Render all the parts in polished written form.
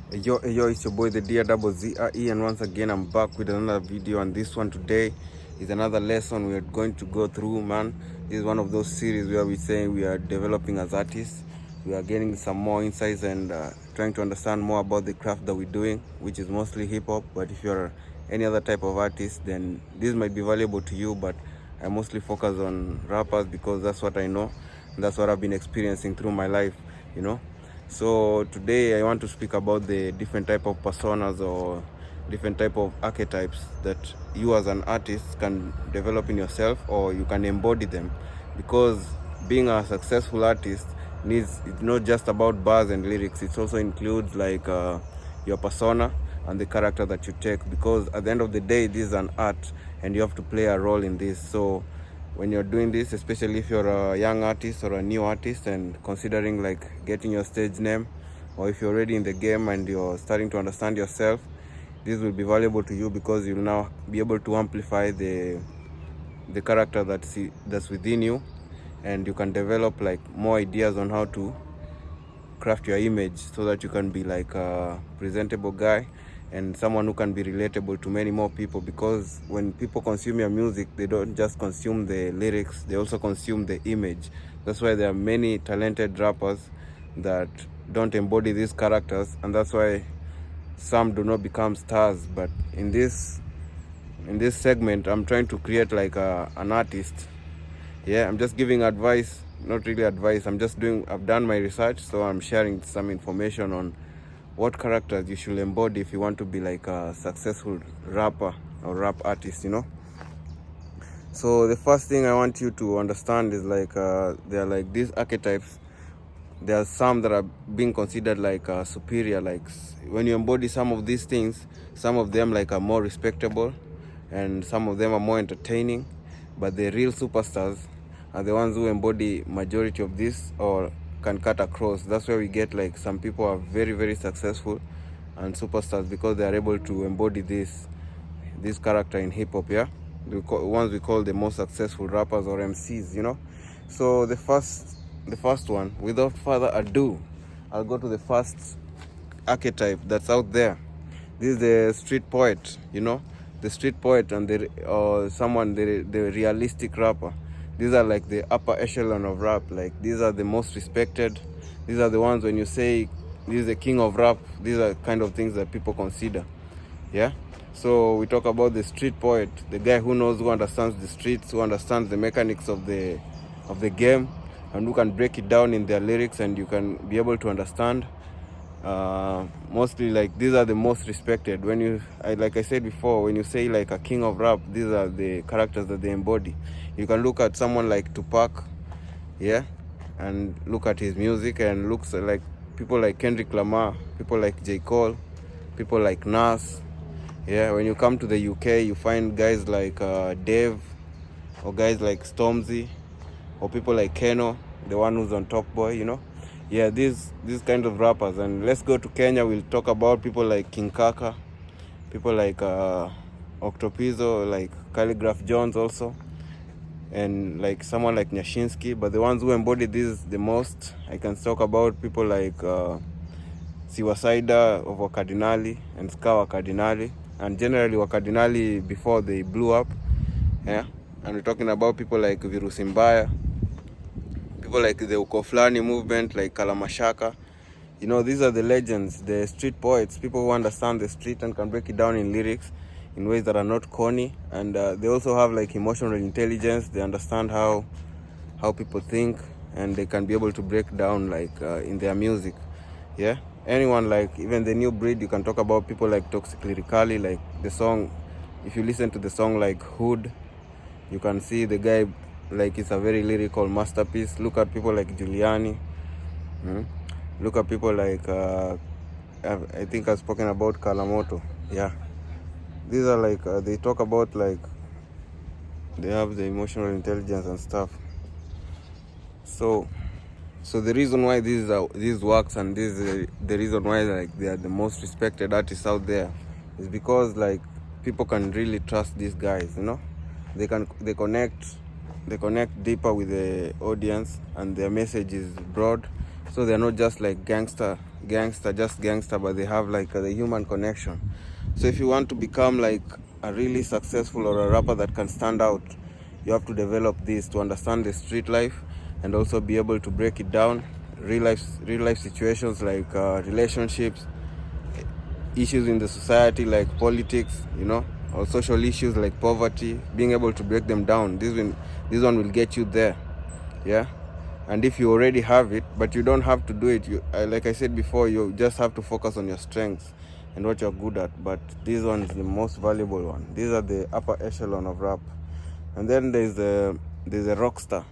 Yo, it's your boy the Dear Double ZRE, and once again I'm back with another video. And this one today is another lesson we are going to go through, man. This is one of those series where we say we are developing as artists. We are getting some more insights and trying to understand more about the craft that we're doing, which is mostly hip hop. But if you're any other type of artist, then this might be valuable to you. But I mostly focus on rappers because that's what I know, and that's what I've been experiencing through my life. So today I want to speak about the different type of personas or different type of archetypes that you as an artist can develop in yourself, or you can embody them, because being a successful artist it's not just about bars and lyrics. It also includes like your persona and the character that you take, because at the end of the day this is an art and you have to play a role in this. So when you're doing this, especially if you're a young artist or a new artist and considering like getting your stage name, or if you're already in the game and you're starting to understand yourself, this will be valuable to you, because you'll now be able to amplify the character that's within you, and you can develop like more ideas on how to craft your image so that you can be like a presentable guy and someone who can be relatable to many more people. Because when people consume your music, they don't just consume the lyrics, they also consume the image. That's why there are many talented rappers that don't embody these characters, and that's why some do not become stars. But in this segment, I'm trying to create like an artist. I'm just giving advice, not really advice. I've done my research, so I'm sharing some information on what characters you should embody if you want to be like a successful rapper or rap artist. So the first thing I want you to understand is like there are like these archetypes. There are some that are being considered like superior. Like when you embody some of these things, some of them like are more respectable and some of them are more entertaining. But the real superstars are the ones who embody majority of this or can cut across. That's where we get like some people are very, very successful and superstars because they are able to embody this character in hip hop. Ones we call the most successful rappers or MCs. So the first one, without further ado, I'll go to the first archetype that's out there. This is the street poet. The street poet and the realistic rapper. These are like the upper echelon of rap. Like these are the most respected. These are the ones when you say this is the king of rap, these are kind of things that people consider. So we talk about the street poet, the guy who understands the streets, who understands the mechanics of the game, and who can break it down in their lyrics, and you can be able to understand. Mostly like these are the most respected. Like I said before, when you say like a king of rap, these are the characters that they embody. You can look at someone like Tupac, and look at his music, and looks like people like Kendrick Lamar, people like J. Cole, people like Nas. When you come to the UK, you find guys like Dave, or guys like Stormzy, or people like Keno, the one who's on Top Boy. These kind of rappers. And let's go to Kenya. We'll talk about people like King Kaka, people like Octopizzo, like Calligraph Jones also, and like someone like Nyashinsky. But the ones who embody this the most, I can talk about people like Siwasaida of Wakadinali and Ska Wakadinali, and generally Wakadinali before they blew up. And we're talking about people like Virusi Mbaya, people like the Ukoflani movement, like Kalamashaka. These are the legends, the street poets, people who understand the street and can break it down in lyrics in ways that are not corny. And they also have like emotional intelligence. They understand how people think, and they can be able to break down like in their music. Anyone, like even the new breed, you can talk about people like Toxic Lyrically. Like the song, if you listen to the song like Hood, you can see the guy like it's a very lyrical masterpiece. Look at people like Giuliani. Look at people like I think I've spoken about Kalamoto. These are like they talk about like they have the emotional intelligence and stuff. So the reason why these works, and this is the reason why like they are the most respected artists out there, is because like people can really trust these guys. They connect deeper with the audience, and their message is broad. So they're not just like gangster just gangster, but they have like the human connection. So if you want to become like a really successful or a rapper that can stand out, you have to develop this to understand the street life and also be able to break it down. Real life situations like relationships, issues in the society like politics, or social issues like poverty, being able to break them down. This one will get you there. Yeah. And if you already have it, but you don't have to do it, like I said before, you just have to focus on your strengths and what you're good at. But this one is the most valuable one. These are the upper echelon of rap. And then there's a rock star,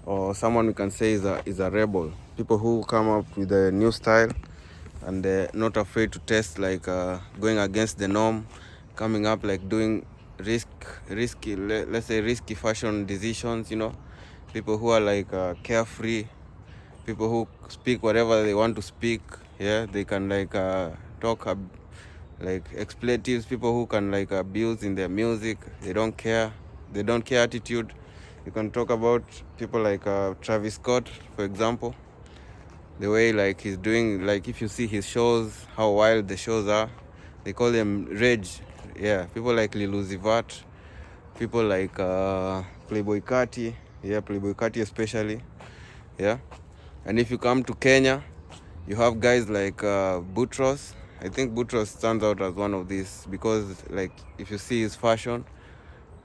or someone we can say is a rebel. People who come up with a new style and they're not afraid to test, like going against the norm, coming up like doing risky, let's say risky fashion decisions, people who are like carefree, people who speak whatever they want to speak. Yeah, they can like talk like expletives, people who can like abuse in their music. They don't care attitude. You can talk about people like Travis Scott, for example. The way like he's doing, like if you see his shows, how wild the shows are, they call them rage. Yeah, people like Lil Uzi Vert, people like Playboy Carti. Yeah, Playboy Carti especially. Yeah. And if you come to Kenya, you have guys like Boutros. I think Boutros stands out as one of these because like if you see his fashion,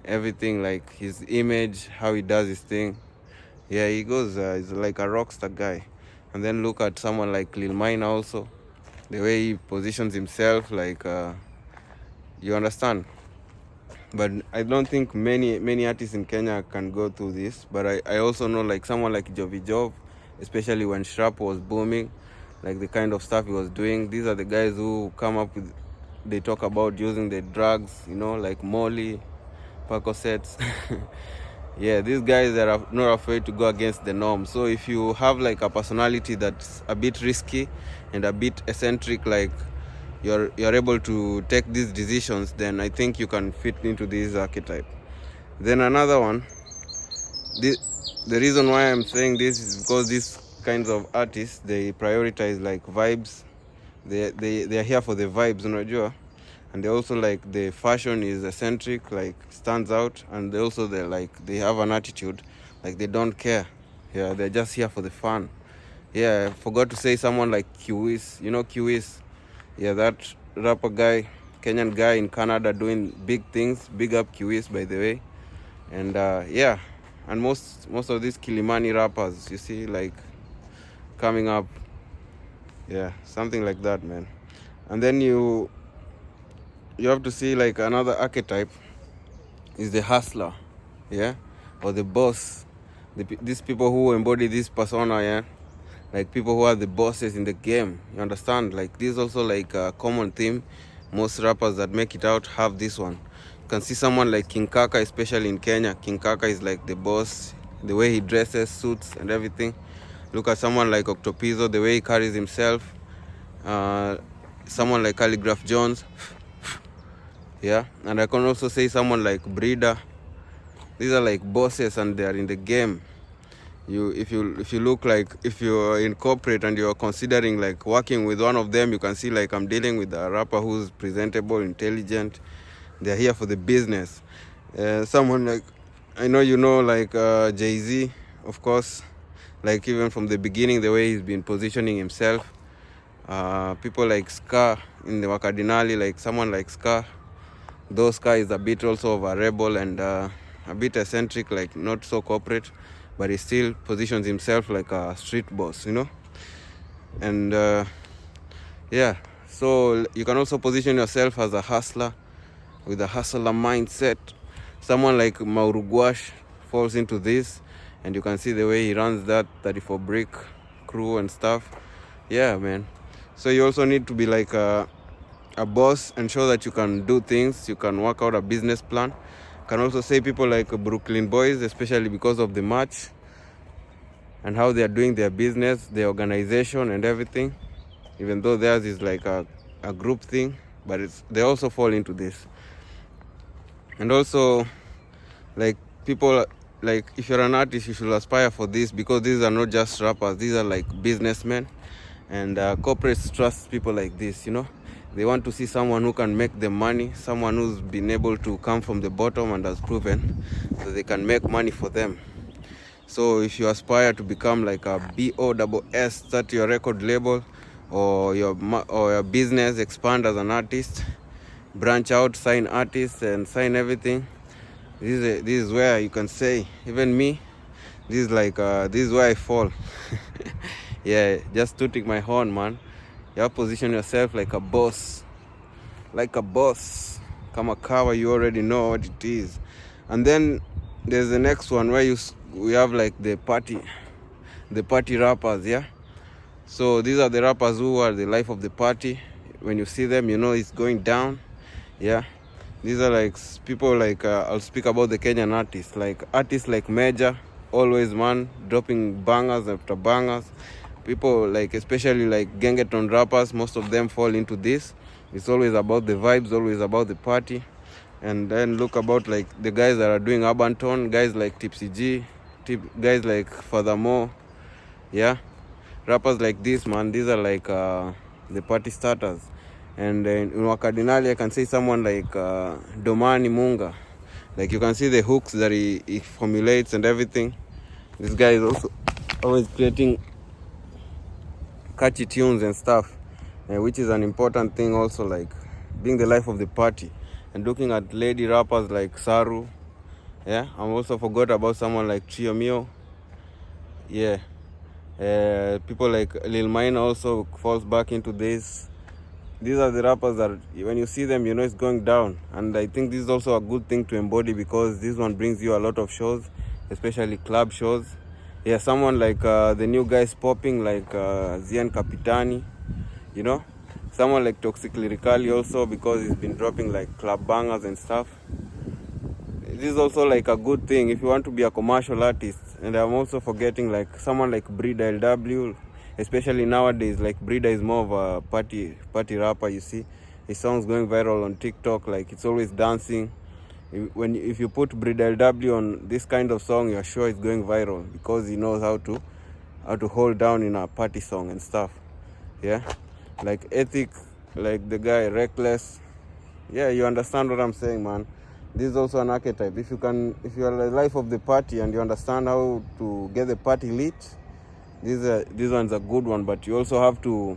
everything, like his image, how he does his thing, yeah, he goes he's like a rock star guy. And then look at someone like Lil Mine also, the way he positions himself, like you understand. But I don't think many artists in Kenya can go through this. But I also know like someone like Jovi Jov, especially when Shrap was booming, like the kind of stuff he was doing. These are the guys who come up with, they talk about using the drugs, like Molly, Percocets. Yeah, these guys are not afraid to go against the norm. So if you have like a personality that's a bit risky and a bit eccentric, like you're able to take these decisions, then I think you can fit into this archetype. Then another one, the reason why I'm saying this is because these kinds of artists, they prioritize like vibes. They are here for the vibes, unajua. And they also like the fashion is eccentric, like stands out, and they have an attitude like they don't care. Yeah, they're just here for the fun. Yeah, I forgot to say someone like Qwis. Qwis? Yeah, that rapper guy, Kenyan guy in Canada doing big things. Big up Qwis, by the way. And yeah, and most of these Kilimani rappers, you see, like coming up. Yeah, something like that, man. And then you have to see like another archetype is the hustler, yeah, or the boss. These people who embody this persona, yeah, like people who are the bosses in the game. You understand? Like this is also like a common theme. Most rappers that make it out have this one. You can see someone like King Kaka, especially in Kenya. King Kaka is like the boss. The way he dresses, suits, and everything. Look at someone like Octopizzo, the way he carries himself. Someone like Calligraph Jones. Yeah, and I can also say someone like Breeder. These are like bosses and they are in the game. If you look like, if you're in corporate and you're considering like working with one of them, you can see like I'm dealing with a rapper who's presentable, intelligent. They're here for the business. Someone like, I know like Jay-Z, of course, like even from the beginning, the way he's been positioning himself. People like Ska in the Wakadinali, like someone like Ska. Though Ska is a bit also of a rebel and a bit eccentric, like not so corporate, but he still positions himself like a street boss, And yeah, so you can also position yourself as a hustler with a hustler mindset. Someone like Mauru Gwash falls into this, and you can see the way he runs that 34 brick crew and stuff. Yeah, man. So you also need to be like a boss and show that you can do things, you can work out a business plan. Can also say people like Brooklyn Boys, especially because of the match and how they are doing their business, their organization and everything, even though theirs is like a group thing, but they also fall into this. And also like people, like if you're an artist, you should aspire for this, because these are not just rappers, these are like businessmen. And corporates trust people like this, you know. They want to see someone who can make them money, someone who's been able to come from the bottom and has proven that they can make money for them. So if you aspire to become like a BOSS, start your record label, or your business, expand as an artist, branch out, sign artists and sign everything, this is where you can say, even me, this is where I fall. Yeah, just tooting my horn, man. You have to position yourself like a boss. Like a boss. Kama kawa, you already know what it is. And then there's the next one where we have like the party rappers, yeah. So these are the rappers who are the life of the party. When you see them, you know it's going down. Yeah. These are like people like I'll speak about the Kenyan artists like Major, always, man, dropping bangers after bangers. People like, especially like Gengeton rappers, most of them fall into this. It's always about the vibes, always about the party. And then look about like the guys that are doing urban tone, guys like Tipsy G, guys like Furthermore, yeah. Rappers like this, man, these are like the party starters. And in Wakadinali, I can say someone like Domani Munga. Like you can see the hooks that he formulates and everything. This guy is also always creating catchy tunes and stuff, which is an important thing also, like being the life of the party. And looking at lady rappers like Saru, yeah. I also forgot about someone like Trio Mio, yeah. People like Lil Mine also falls back into this. These are the rappers that when you see them, you know it's going down. And I think this is also a good thing to embody, because this one brings you a lot of shows, especially club shows. Yeah, someone like the new guys popping like Zian Capitani, you know. Someone like Toxic Lyrically also, because he's been dropping like club bangers and stuff. This is also like a good thing if you want to be a commercial artist. And I'm also forgetting like someone like Brida LW, especially nowadays. Like Brida is more of a party rapper, you see. His song's going viral on TikTok, like it's always dancing. If you put Brida LW on this kind of song, you're sure it's going viral, because he knows how to hold down in a party song and stuff. Yeah. Like Ethic, like the guy Reckless. Yeah, you understand what I'm saying, man. This is also an archetype. If you are the life of the party and you understand how to get the party lit, this one's a good one. But you also have to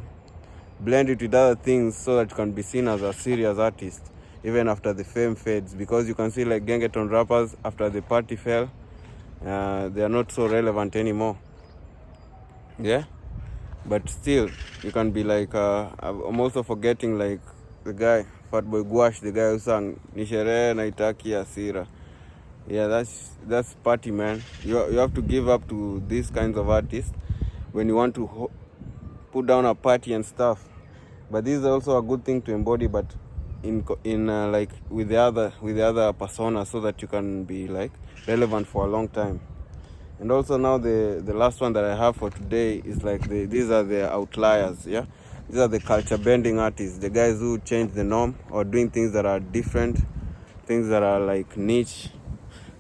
blend it with other things so that you can be seen as a serious artist, even after the fame fades. Because you can see like Gengeton rappers, after the party fell, they are not so relevant anymore. Yeah, but still, you can be like, I'm also forgetting like the guy Fatboy Gwash, the guy who sang Nishere Naitaki Asira. Yeah, that's party, man. You have to give up to these kinds of artists when you want to put down a party and stuff. But this is also a good thing to embody, but in like with the other persona, so that you can be like relevant for a long time. And also now the last one that I have for today is like these are the outliers, yeah. These are the culture bending artists, the guys who change the norm or doing things that are different, things that are like niche.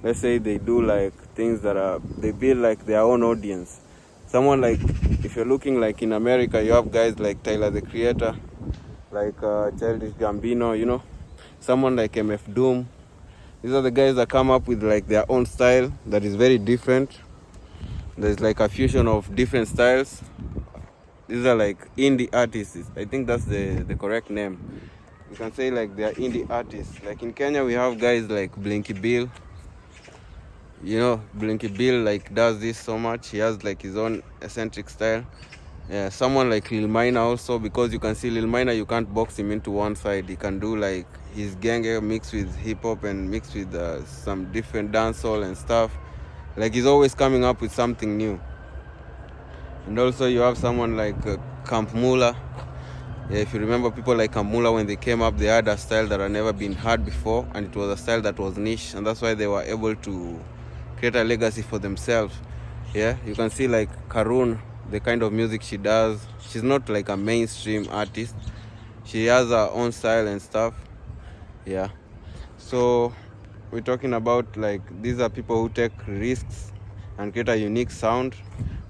Let's say they do like things that they build like their own audience. Someone like, if you're looking like in America, you have guys like Tyler the Creator, like Childish Gambino, you know. Someone like MF Doom. These are the guys that come up with like their own style that is very different. There's like a fusion of different styles. These are like indie artists. I think that's the correct name. You can say like they are indie artists. Like in Kenya, we have guys like Blinky Bill. You know, Blinky Bill like does this so much. He has like his own eccentric style. Yeah, someone like Lil Minor also, because you can see Lil Minor, you can't box him into one side. He can do like his genge mixed with hip hop and mixed with some different dancehall and stuff. Like he's always coming up with something new. And also you have someone like Camp Mula. Yeah, if you remember, people like Camp Mula, when they came up, they had a style that had never been heard before, and it was a style that was niche, and that's why they were able to create a legacy for themselves. Yeah, you can see like Karun, the kind of music she does. She's not like a mainstream artist. She has her own style and stuff. Yeah. So we're talking about like, these are people who take risks and create a unique sound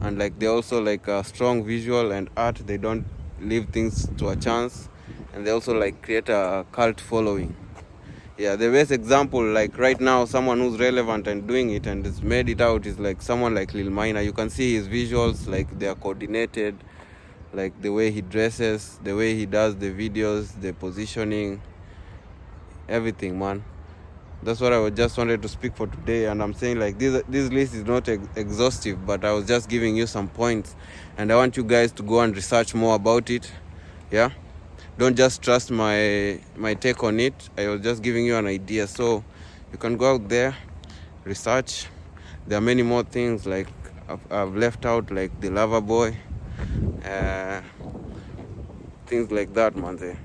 and like they also like strong visual and art. They don't leave things to a chance, and they also like create a cult following. Yeah, the best example like right now, someone who's relevant and doing it and has made it out is like someone like Lil Minor. You can see his visuals, like they are coordinated, like the way he dresses, the way he does the videos, the positioning, everything, man. That's what I just wanted to speak for today. And I'm saying like this list is not exhaustive, but I was just giving you some points, and I want you guys to go and research more about it. Yeah, don't just trust my take on it. I was just giving you an idea, so you can go out there, research. There are many more things like I've left out, like the Lover Boy, things like that, man.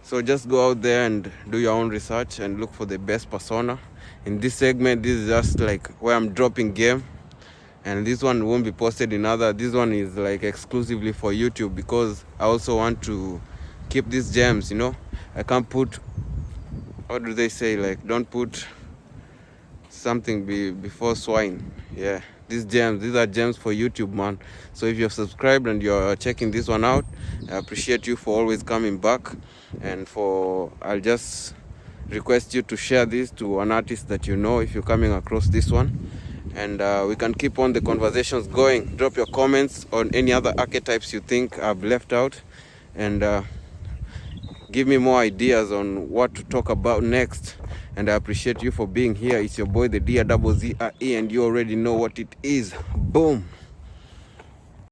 So just go out there and do your own research and look for the best persona. In this segment, this is just like where I'm dropping game, and this one won't be posted in other. This one is like exclusively for YouTube, because I also want to keep these gems, you know. I can't put, what do they say, like don't put something before swine. Yeah, these are gems for YouTube, man. So if you're subscribed and you're checking this one out, I appreciate you for always coming back, and I'll just request you to share this to an artist that you know if you're coming across this one, and we can keep on the conversations going. Drop your comments on any other archetypes you think I've left out, and give me more ideas on what to talk about next. And I appreciate you for being here. It's your boy, the DRZZRE, and you already know what it is. Boom.